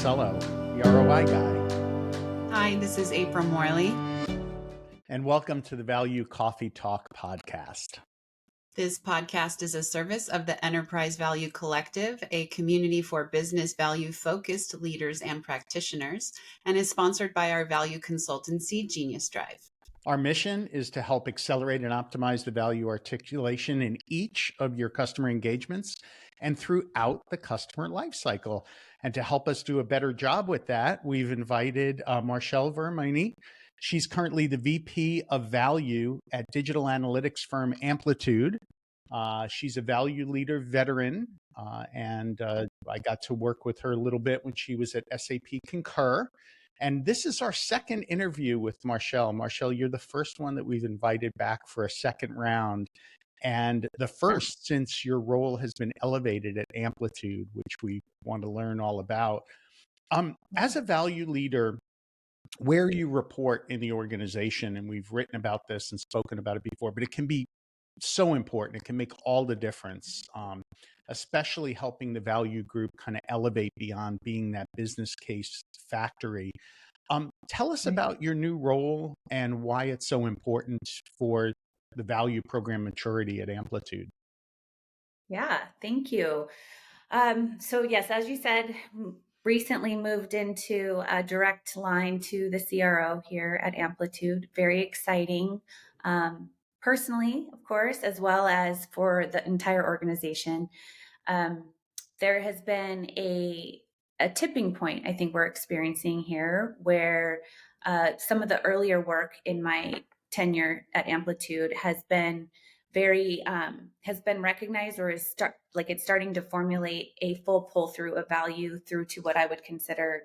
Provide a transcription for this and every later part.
Pisello, the ROI guy. Hi, this is April Morley. And welcome to the Value Coffee Talk podcast. This podcast is a service of the Enterprise Value Collective, a community for business value-focused leaders and practitioners, and is sponsored by our value consultancy, Genius Drive. Our mission is to help accelerate and optimize the value articulation in each of your customer engagements and throughout the customer lifecycle. And to help us do a better job with that, we've invited Marchelle Varamini. She's currently the VP of Value at digital analytics firm Amplitude. She's a value leader veteran, and I got to work with her a little bit when she was at SAP Concur. And this is our second interview with Marchelle. Marchelle, you're the first one that we've invited back for a second round, and the first since your role has been elevated at Amplitude, which we want to learn all about. As a value leader, where you report in the organization, and we've written about this and spoken about it before, but it can be so important. It can make all the difference, especially helping the value group kind of elevate beyond being that business case factory. Tell us about your new role and why it's so important for the value program maturity at Amplitude. Yeah, thank you. So yes, as you said, recently moved into a direct line to the CRO here at Amplitude. Very exciting, personally, of course, as well as for the entire organization. There has been a tipping point, I think we're experiencing here, where some of the earlier work in my tenure at Amplitude has been recognized, or is it's starting to formulate a full pull through of value through to what I would consider,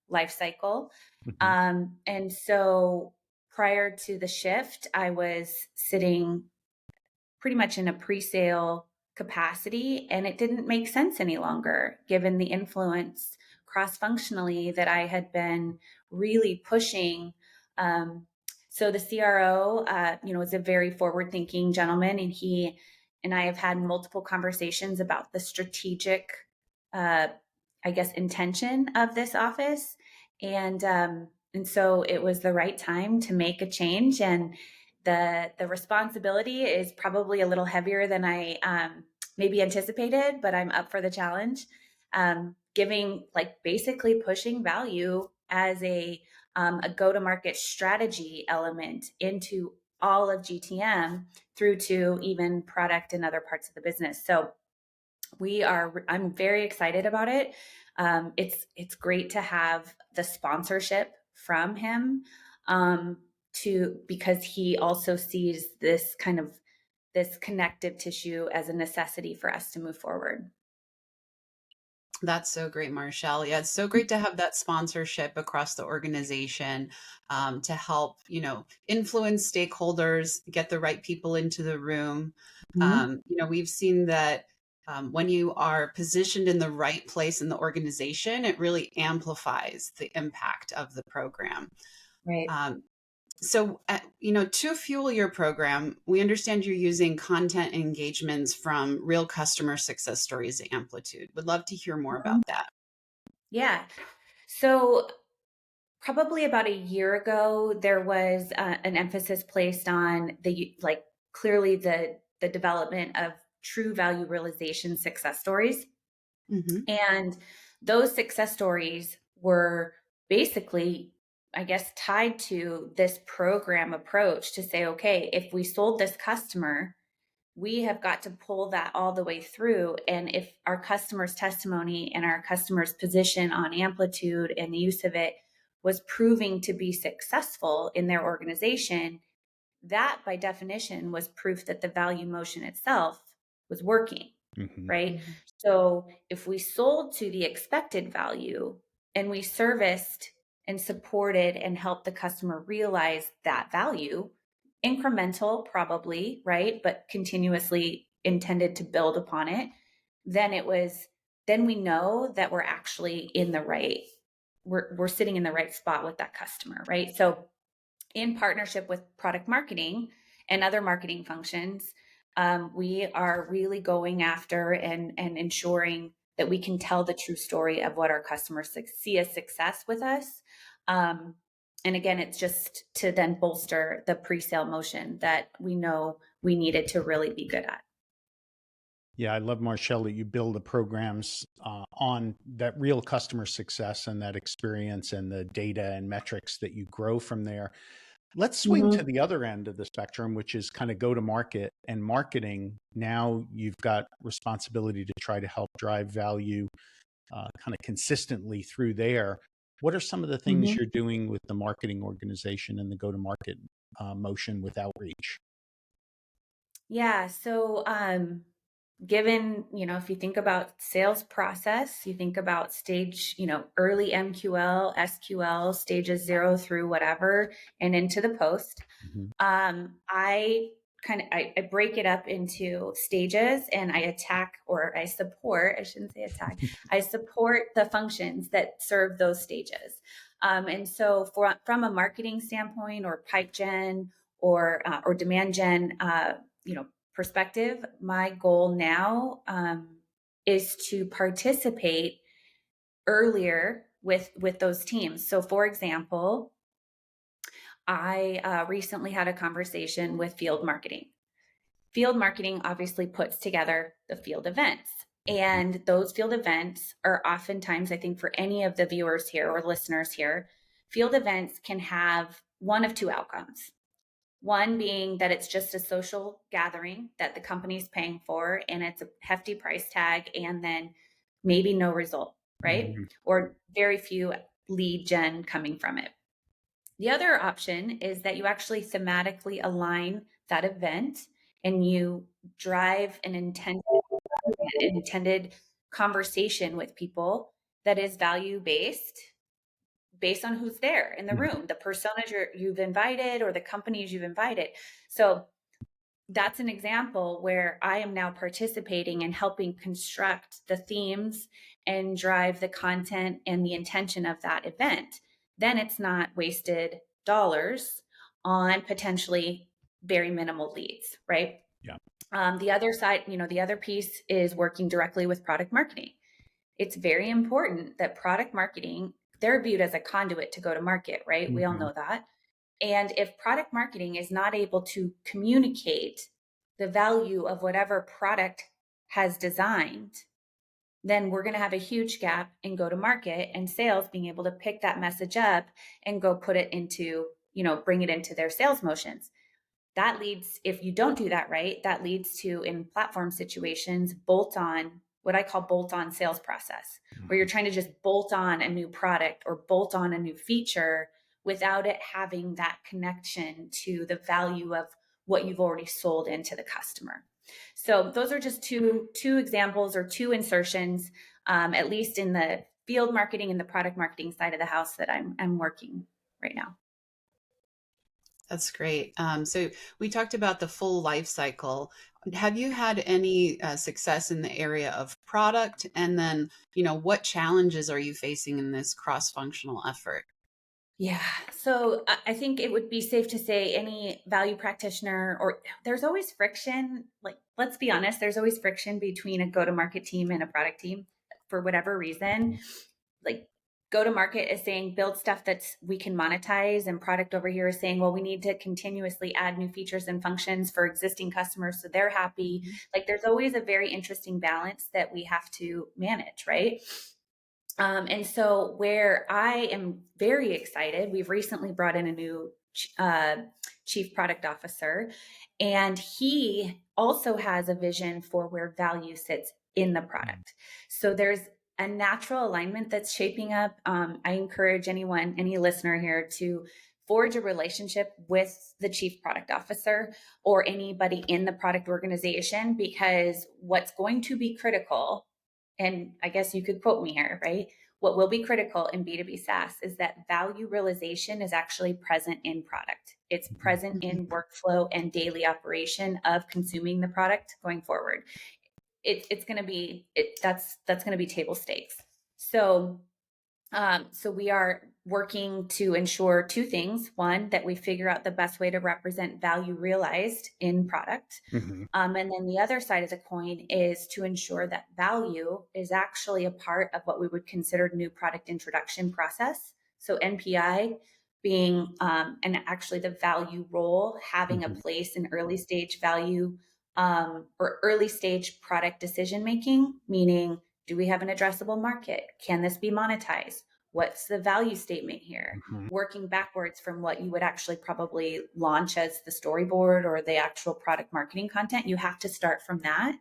life cycle. Mm-hmm. And so prior to the shift, I was sitting pretty much in a pre-sale capacity, and it didn't make sense any longer, given the influence cross-functionally that I had been really pushing. So the CRO, is a very forward-thinking gentleman, and he and I have had multiple conversations about the strategic, intention of this office, and so it was the right time to make a change. And the responsibility is probably a little heavier than I maybe anticipated, but I'm up for the challenge. Basically pushing value as a go-to-market strategy element into all of GTM through to even product and other parts of the business. So I'm very excited about it. It's great to have the sponsorship from him, because he also sees this connective tissue as a necessity for us to move forward. That's so great, Marchelle. Yeah, it's so great to have that sponsorship across the organization, to help, influence stakeholders, get the right people into the room. We've seen that when you are positioned in the right place in the organization, it really amplifies the impact of the program. Right. So, to fuel your program, we understand you're using content engagements from real customer success stories at Amplitude. Would love to hear more about that. Yeah. So probably about a year ago, there was an emphasis placed on clearly the development of true value realization success stories. Mm-hmm. And those success stories were basically, I guess, tied to this program approach to say, okay, if we sold this customer, we have got to pull that all the way through. And if our customer's testimony and our customer's position on Amplitude and the use of it was proving to be successful in their organization, that by definition was proof that the value motion itself was working. Mm-hmm. Right? Mm-hmm. So if we sold to the expected value and we serviced and supported and helped the customer realize that value, incremental probably, right? But continuously intended to build upon it, then we know that we're actually we're sitting in the right spot with that customer, right? So in partnership with product marketing and other marketing functions, we are really going after and ensuring that we can tell the true story of what our customers see as success with us. And again, it's just to then bolster the pre-sale motion that we know we needed to really be good at. Yeah, I love, Marchelle, that you build the programs on that real customer success and that experience and the data and metrics that you grow from there. Let's swing to the other end of the spectrum, which is kind of go to market and marketing. Now you've got responsibility to try to help drive value kind of consistently through there. What are some of the things you're doing with the marketing organization and the go to market motion with outreach? Yeah. So, given, if you think about sales process, you think about stage, early MQL, SQL, stages 0 through whatever, and into the post. Mhm. I break it up into stages, and I support, I shouldn't say attack, I support the functions that serve those stages. And so from a marketing standpoint or pipe gen or demand gen, perspective, my goal now is to participate earlier with those teams. So for example, I recently had a conversation with field marketing. Field marketing obviously puts together the field events. And those field events are oftentimes, I think for any of the viewers here or listeners here, field events can have one of two outcomes. One being that it's just a social gathering that the company's paying for, and it's a hefty price tag, and then maybe no result, right? Mhm. Or very few lead gen coming from it. The other option is that you actually thematically align that event and you drive an intended conversation with people that is value based on who's there in the room, the personas you've invited or the companies you've invited. So that's an example where I am now participating and helping construct the themes and drive the content and the intention of that event. Then it's not wasted dollars on potentially very minimal leads, right? Yeah. The other side, the other piece is working directly with product marketing. It's very important that product marketing, they're viewed as a conduit to go to market, right? We all Mhm. know that. And if product marketing is not able to communicate the value of whatever product has designed, then we're going to have a huge gap in go to market and sales being able to pick that message up and go put it into, bring it into their sales motions. That leads, if you don't do that right, that leads to, in platform situations, what I call bolt on sales process, where you're trying to just bolt on a new product or bolt on a new feature without it having that connection to the value of what you've already sold into the customer. So those are just two examples or two insertions, at least in the field marketing and the product marketing side of the house that I'm working right now. That's great. So we talked about the full life cycle. Have you had any success in the area of product? And then, what challenges are you facing in this cross-functional effort? Yeah. So I think it would be safe to say any value practitioner, or there's always friction. Like, let's be honest, there's always friction between a go-to-market team and a product team for whatever reason. Like, go-to-market is saying build stuff that's we can monetize, and product over here is saying, well, we need to continuously add new features and functions for existing customers so they're happy. Like, there's always a very interesting balance that we have to manage, right? And so where I am very excited, we've recently brought in a new chief product officer, and he also has a vision for where value sits in the product. So there's a natural alignment that's shaping up. I encourage any listener here to forge a relationship with the chief product officer or anybody in the product organization, because what's going to be critical, and I guess you could quote me here, right? What will be critical in B2B SaaS is that value realization is actually present in product. It's present in workflow and daily operation of consuming the product going forward. It's going to be, that's going to be table stakes. So So we are working to ensure two things. One, that we figure out the best way to represent value realized in product. Mm-hmm. And then the other side of the coin is to ensure that value is actually a part of what we would consider new product introduction process. So NPI being, and actually the value role having a Mm-hmm. place in early stage value or early stage product decision making, meaning, do we have an addressable market? Can this be monetized? What's the value statement here? Mm-hmm. Working backwards from what you would actually probably launch as the storyboard or the actual product marketing content, you have to start from that.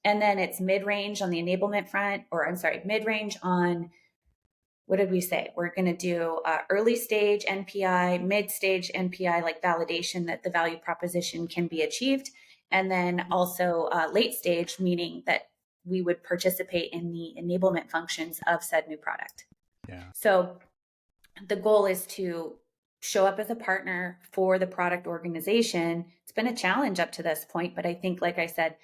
And then it's mid-range on the enablement front, or I'm sorry, mid-range on, what did we say? We're going to do early stage NPI, mid stage NPI, like validation that the value proposition can be achieved. And then also late stage, meaning that we would participate in the enablement functions of said new product. Yeah. So the goal is to show up as a partner for the product organization. It's been a challenge up to this point, but I think, like I said,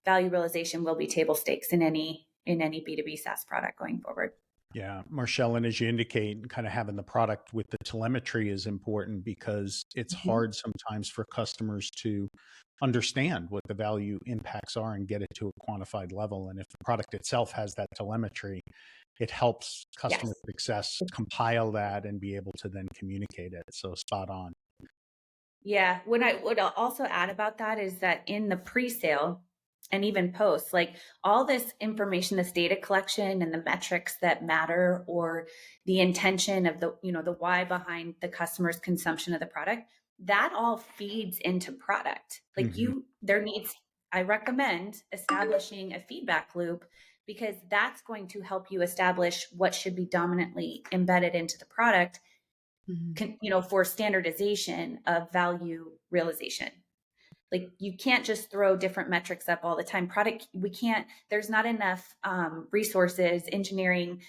value realization will be table stakes in any B2B SaaS product going forward. Yeah, Marchelle, and as you indicate, kind of having the product with the telemetry is important because it's hard sometimes for customers to understand what the value impacts are and get it to a quantified level. And if the product itself has that telemetry, it helps customer Yes. success compile that and be able to then communicate it. So spot on. Yeah. What I would also add about that is that in the pre-sale and even post, like all this information, this data collection and the metrics that matter, or the intention of the, the why behind the customer's consumption of the product, that all feeds into product. Like I recommend establishing a feedback loop, because that's going to help you establish what should be dominantly embedded into the product, for standardization of value realization. Like, you can't just throw different metrics up all the time. There's not enough resources, engineering,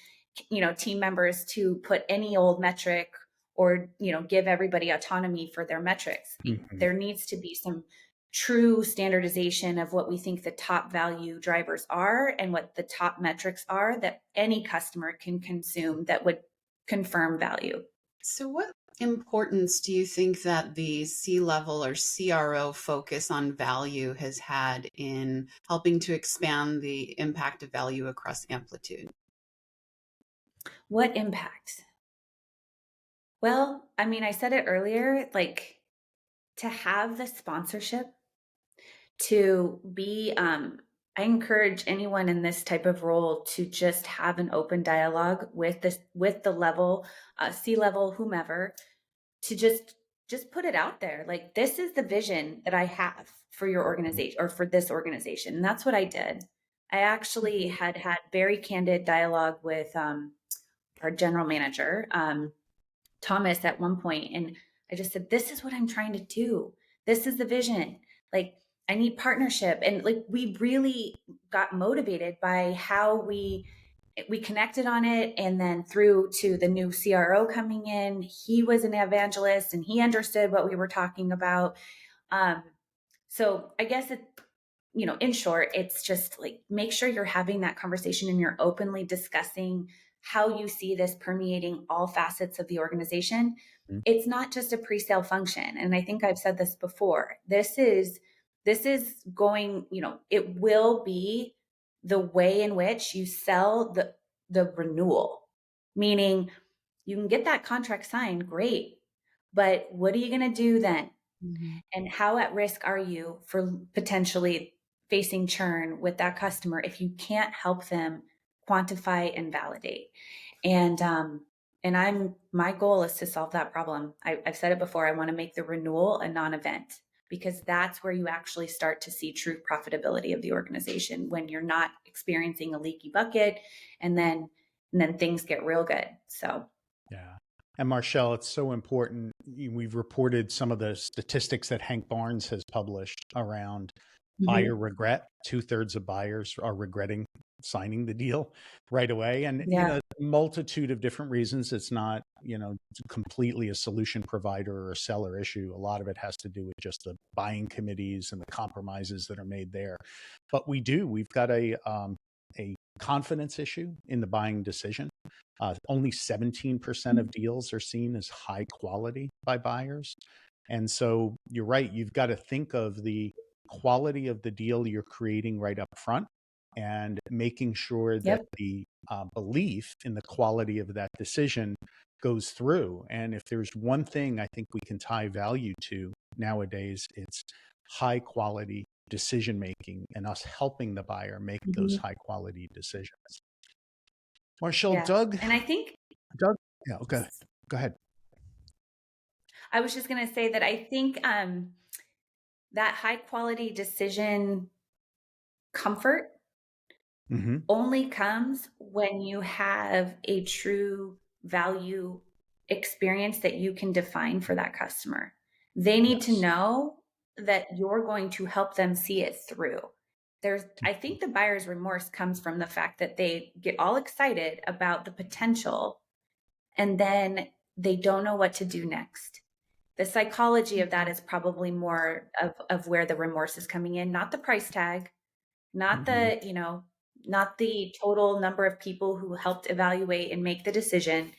team members to put any old metric, or, give everybody autonomy for their metrics. Mm-hmm. There needs to be some true standardization of what we think the top value drivers are and what the top metrics are that any customer can consume that would confirm value. So, what importance do you think that the C-level or CRO focus on value has had in helping to expand the impact of value across Amplitude? What impact? Well, I mean, I said it earlier, like, to have the sponsorship, to be, I encourage anyone in this type of role to just have an open dialogue with the level, C-level, whomever, to just put it out there. Like, this is the vision that I have for your organization, or for this organization. And that's what I did. I actually had very candid dialogue with our general manager, Thomas, at one point, and I just said, this is what I'm trying to do. This is the vision. Like, I need partnership. And like, we really got motivated by how we connected on it, and then through to the new CRO coming in. He was an evangelist and he understood what we were talking about. So I guess in short, it's just like, make sure you're having that conversation and you're openly discussing how you see this permeating all facets of the organization. Mm-hmm. It's not just a pre-sale function. And I think I've said this before. This is going, it will be the way in which you sell the renewal. Meaning, you can get that contract signed, great, but what are you going to do then? And how at risk are you for potentially facing churn with that customer if you can't help them quantify and validate? And my goal is to solve that problem. I've said it before. I want to make the renewal a non-event, because that's where you actually start to see true profitability of the organization, when you're not experiencing a leaky bucket, and then things get real good. So yeah. And Marchelle, it's so important. We've reported some of the statistics that Hank Barnes has published around buyer regret. 2/3 of buyers are regretting signing the deal right away. And, yeah. a multitude of different reasons. It's not, completely a solution provider or a seller issue. A lot of it has to do with just the buying committees and the compromises that are made there. But we've got a confidence issue in the buying decision. Only 17% of deals are seen as high quality by buyers. And so you're right, you've got to think of the quality of the deal you're creating right up front and making sure that Yep. the belief in the quality of that decision goes through. And if there's one thing I think we can tie value to nowadays, it's high quality decision making and us helping the buyer make those high quality decisions. Marchelle, Yeah. And I think Doug, yeah, okay, go ahead. I was just going to say that I think that high quality decision comfort only comes when you have a true value experience that you can define for that customer. They need to know that you're going to help them see it through. I think the buyer's remorse comes from the fact that they get all excited about the potential and then they don't know what to do next. The psychology of that is probably more of where the remorse is coming in, not the price tag, not the, not the total number of people who helped evaluate and make the decision.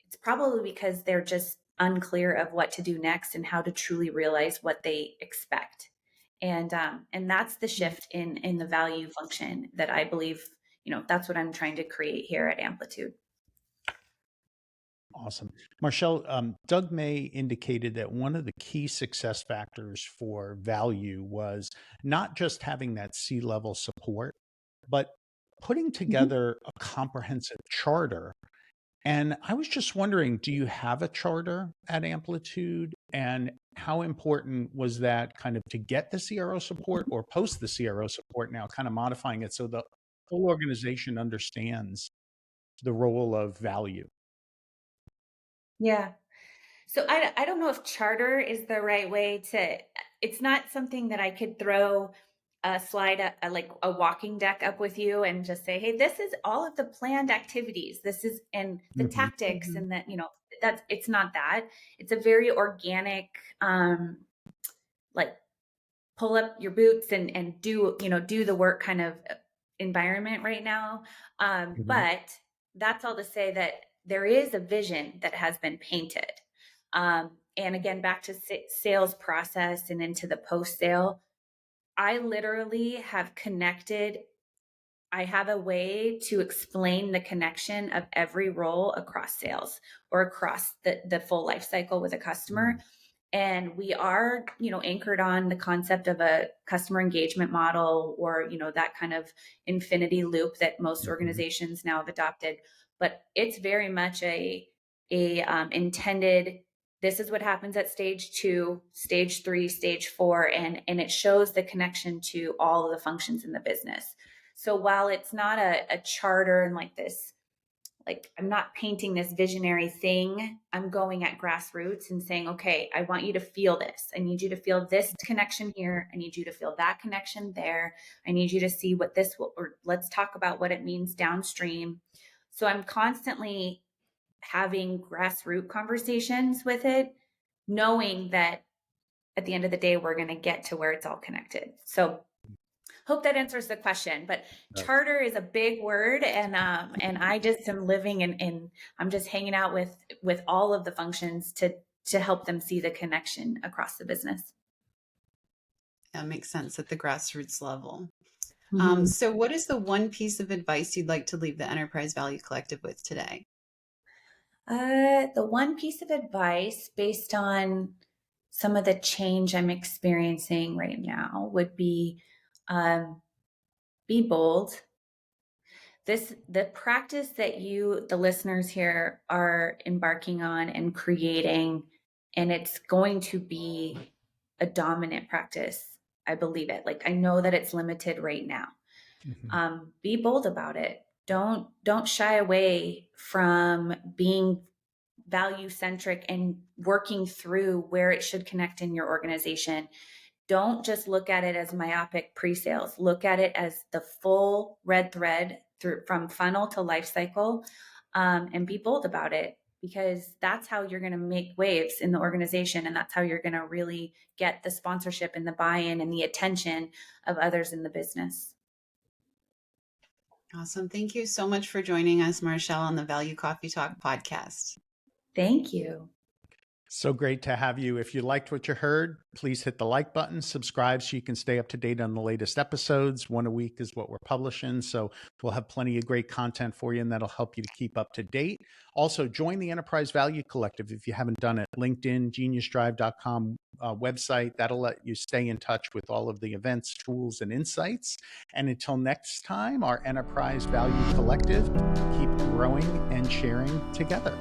It's probably because they're just unclear of what to do next and how to truly realize what they expect. And that's the shift in the value function that I believe, that's what I'm trying to create here at Amplitude. Awesome. Marchelle, Doug May indicated that one of the key success factors for value was not just having that C-level support, but putting together a comprehensive charter. And I was just wondering, do you have a charter at Amplitude? And how important was that kind of to get the CRO support or post the CRO support now, kind of modifying it so the whole organization understands the role of value? Yeah. So I don't know if charter is the right way to, it's not something that I could throw a slide, like a walking deck up with you and just say, hey, this is all of the planned activities. This is, and the tactics and that, it's not that. It's a very organic, like pull up your boots and do, do the work kind of environment right now. But that's all to say that there is a vision that has been painted. And again, back to sales process and into the post sale, I literally have connected. I have a way to explain the connection of every role across sales or across the full life cycle with a customer. And we are, anchored on the concept of a customer engagement model or, that kind of infinity loop that most organizations now have adopted. But it's very much a intended, this is what happens at stage 2, stage 3, stage 4, and it shows the connection to all of the functions in the business. So while it's not a charter and like this, like I'm not painting this visionary thing, I'm going at grassroots and saying, okay, I want you to feel this. I need you to feel this connection here. I need you to feel that connection there. I need you to see what this will, or let's talk about what it means downstream. So I'm constantly having grassroots conversations with it, knowing that at the end of the day, we're going to get to where it's all connected. So hope that answers the question, but charter is a big word. And I just am living and I'm just hanging out with all of the functions to help them see the connection across the business. That makes sense at the grassroots level. So what is the one piece of advice you'd like to leave the Enterprise Value Collective with today? The one piece of advice based on some of the change I'm experiencing right now would be bold. The practice that you, the listeners here, are embarking on and creating, and it's going to be a dominant practice. I believe it. Like I know that it's limited right now. Be bold about it. Don't shy away from being value centric and working through where it should connect in your organization. Don't just look at it as myopic pre-sales. Look at it as the full red thread through from funnel to life cycle, and be bold about it, because that's how you're going to make waves in the organization. And that's how you're going to really get the sponsorship and the buy-in and the attention of others in the business. Awesome. Thank you so much for joining us, Marchelle, on the Value Coffee Talk podcast. Thank you. So great to have you. If you liked what you heard, please hit the like button, subscribe so you can stay up to date on the latest episodes. One a week is what we're publishing. So we'll have plenty of great content for you, and that'll help you to keep up to date. Also, join the Enterprise Value Collective if you haven't done it. LinkedIn, geniusdrive.com website. That'll let you stay in touch with all of the events, tools, and insights. And until next time, our Enterprise Value Collective, keep growing and sharing together.